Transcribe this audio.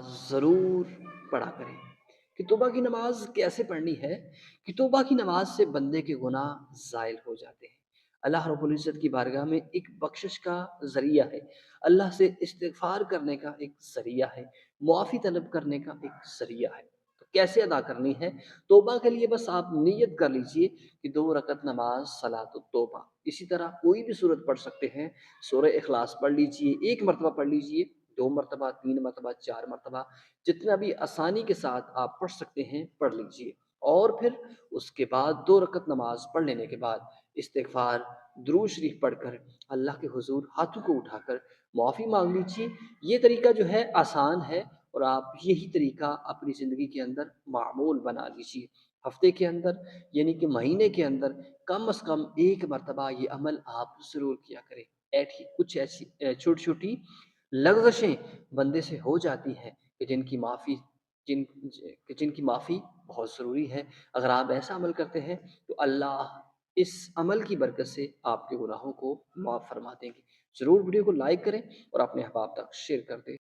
ضرور پڑھا کریں کہ توبہ کی نماز کیسے پڑھنی ہے کہ توبہ کی نماز سے بندے کے گناہ زائل ہو جاتے ہیں۔ اللہ رب العزت کی بارگاہ میں ایک بخشش کا ذریعہ ہے، اللہ سے استغفار کرنے کا ایک ذریعہ ہے، معافی طلب کرنے کا ایک ذریعہ ہے۔ تو کیسے ادا کرنی ہے توبہ کے لیے؟ بس آپ نیت کر لیجئے کہ 2 رکعت نماز صلاۃ التوبہ، اسی طرح کوئی بھی صورت پڑھ سکتے ہیں۔ سورہ اخلاص پڑھ لیجئے، 1 مرتبہ پڑھ لیجئے، 2 مرتبہ، 3 مرتبہ، 4 مرتبہ، جتنا بھی آسانی کے ساتھ آپ پڑھ سکتے ہیں پڑھ لیجئے۔ اور پھر اس کے بعد 2 رکعت نماز پڑھ لینے کے بعد استغفار، درود شریف پڑھ کر اللہ کے حضور ہاتھوں کو اٹھا کر معافی مانگ لیجیے۔ یہ طریقہ جو ہے آسان ہے، اور آپ یہی طریقہ اپنی زندگی کے اندر معمول بنا لیجیے۔ ہفتے کے اندر یعنی کہ مہینے کے اندر کم از کم 1 مرتبہ یہ عمل آپ ضرور کیا کریں۔ کچھ ایسی چھوٹی چھوٹی لغزشیں بندے سے ہو جاتی ہیں کہ جن جن کی معافی بہت ضروری ہے۔ اگر آپ ایسا عمل کرتے ہیں تو اللہ اس عمل کی برکت سے آپ کے گناہوں کو معاف فرما دیں گے۔ ضرور ویڈیو کو لائک کریں اور اپنے احباب تک شیئر کر دیں۔